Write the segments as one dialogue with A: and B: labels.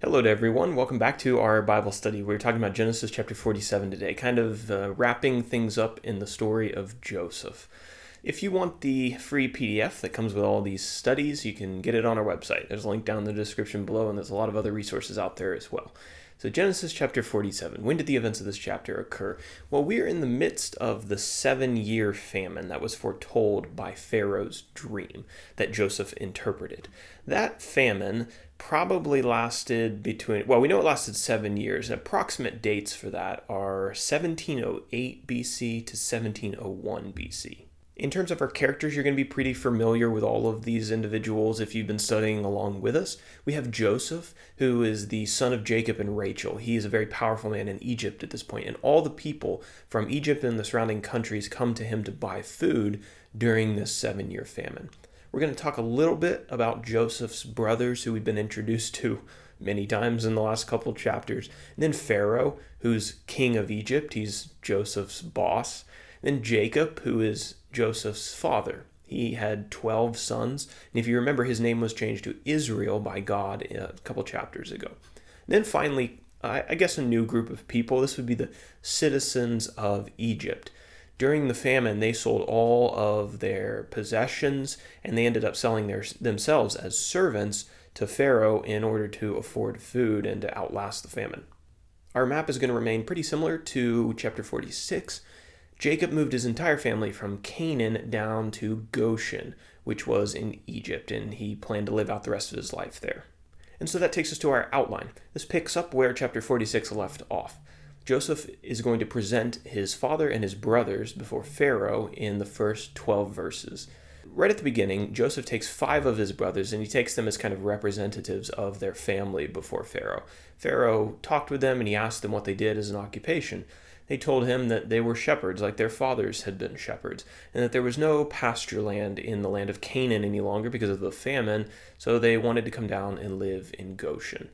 A: Hello to everyone. Welcome back to our Bible study. We're talking about Genesis chapter 47 today, kind of wrapping things up in the story of Joseph. If you want the free PDF that comes with all these studies, you can get it on our website. There's a link down in the description below, and there's a lot of other resources out there as well. So Genesis chapter 47. When did the events of this chapter occur? Well, we're in the midst of the 7-year famine that was foretold by Pharaoh's dream that Joseph interpreted. That famine probably lasted we know it lasted 7 years. Approximate dates for that are 1708 BC to 1701 BC. In terms of our characters, you're going to be pretty familiar with all of these individuals if you've been studying along with us. We have Joseph, who is the son of Jacob and Rachel. He is a very powerful man in Egypt at this point, and all the people from Egypt and the surrounding countries come to him to buy food during this 7-year famine. We're going to talk a little bit about Joseph's brothers, who we've been introduced to many times in the last couple chapters. And then Pharaoh, who's king of Egypt. He's Joseph's boss. And then Jacob, who is Joseph's father. He had 12 sons. And if you remember, his name was changed to Israel by God a couple chapters ago. And then finally, I guess a new group of people. This would be the citizens of Egypt. During the famine, they sold all of their possessions, and they ended up selling themselves as servants to Pharaoh in order to afford food and to outlast the famine. Our map is going to remain pretty similar to chapter 46. Jacob moved his entire family from Canaan down to Goshen, which was in Egypt, and he planned to live out the rest of his life there. And so that takes us to our outline. This picks up where chapter 46 left off. Joseph is going to present his father and his brothers before Pharaoh in the first 12 verses. Right at the beginning, Joseph takes 5 of his brothers and he takes them as kind of representatives of their family before Pharaoh. Pharaoh talked with them and he asked them what they did as an occupation. They told him that they were shepherds like their fathers had been shepherds, and that there was no pasture land in the land of Canaan any longer because of the famine, so they wanted to come down and live in Goshen.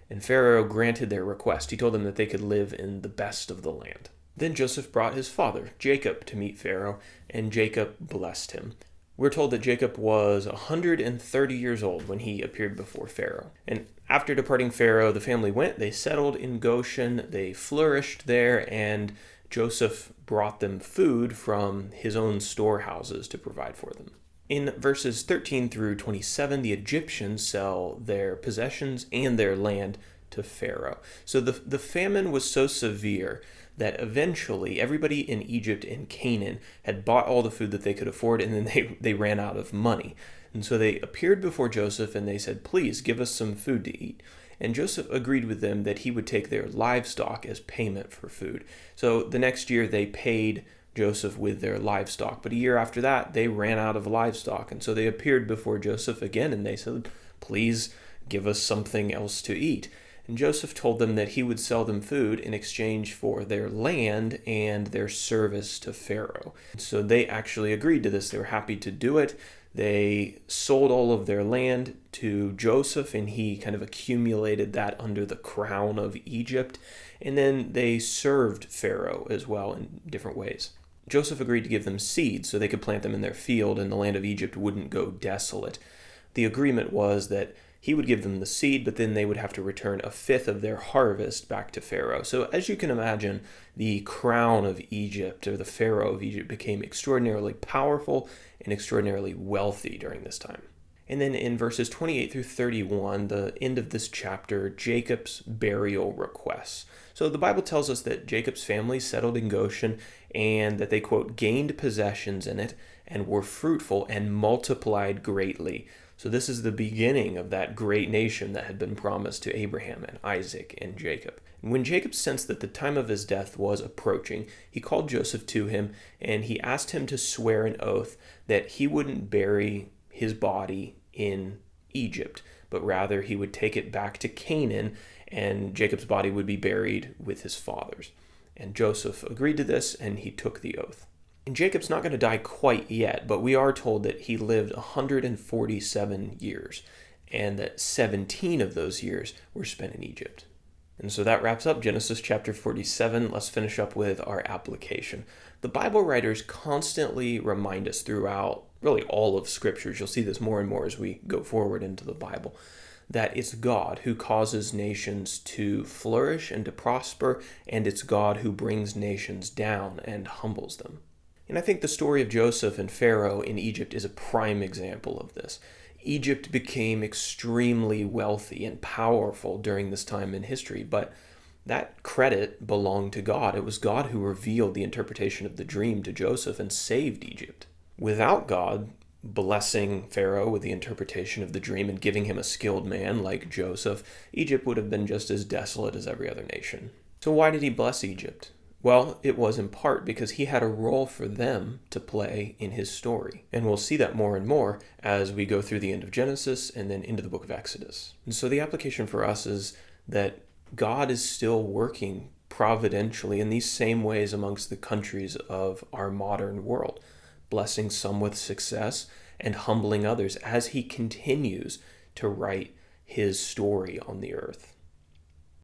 A: And Pharaoh granted their request. He told them that they could live in the best of the land. Then Joseph brought his father, Jacob, to meet Pharaoh, and Jacob blessed him. We're told that Jacob was 130 years old when he appeared before Pharaoh. And after departing Pharaoh, the family went, they settled in Goshen, they flourished there, and Joseph brought them food from his own storehouses to provide for them. In verses 13 through 27, the Egyptians sell their possessions and their land to Pharaoh. So the famine was so severe that eventually everybody in Egypt and Canaan had bought all the food that they could afford, and then they ran out of money. And so they appeared before Joseph and they said, "Please give us some food to eat." And Joseph agreed with them that he would take their livestock as payment for food. So the next year they paid Joseph with their livestock. But a year after that, they ran out of livestock. And so they appeared before Joseph again and they said, "Please give us something else to eat." And Joseph told them that he would sell them food in exchange for their land and their service to Pharaoh. So they actually agreed to this. They were happy to do it. They sold all of their land to Joseph, and he kind of accumulated that under the crown of Egypt. And then they served Pharaoh as well in different ways. Joseph agreed to give them seeds so they could plant them in their field and the land of Egypt wouldn't go desolate. The agreement was that he would give them the seed, but then they would have to return a fifth of their harvest back to Pharaoh. So as you can imagine, the crown of Egypt, or the Pharaoh of Egypt, became extraordinarily powerful and extraordinarily wealthy during this time. And then in verses 28 through 31, the end of this chapter, Jacob's burial requests. So the Bible tells us that Jacob's family settled in Goshen and that they, quote, gained possessions in it and were fruitful and multiplied greatly. So this is the beginning of that great nation that had been promised to Abraham and Isaac and Jacob. And when Jacob sensed that the time of his death was approaching, he called Joseph to him and he asked him to swear an oath that he wouldn't bury his body in Egypt, but rather he would take it back to Canaan and Jacob's body would be buried with his fathers. And Joseph agreed to this and he took the oath. And Jacob's not going to die quite yet, but we are told that he lived 147 years and that 17 of those years were spent in Egypt. And so that wraps up Genesis chapter 47. Let's finish up with our application. The Bible writers constantly remind us throughout really all of scriptures, you'll see this more and more as we go forward into the Bible, that it's God who causes nations to flourish and to prosper, and it's God who brings nations down and humbles them. And I think the story of Joseph and Pharaoh in Egypt is a prime example of this. Egypt became extremely wealthy and powerful during this time in history, but that credit belonged to God. It was God who revealed the interpretation of the dream to Joseph and saved Egypt. Without God blessing Pharaoh with the interpretation of the dream and giving him a skilled man like Joseph, Egypt would have been just as desolate as every other nation. So why did he bless Egypt? Well, it was in part because he had a role for them to play in his story. And we'll see that more and more as we go through the end of Genesis and then into the book of Exodus. And so the application for us is that God is still working providentially in these same ways amongst the countries of our modern world, blessing some with success and humbling others as he continues to write his story on the earth.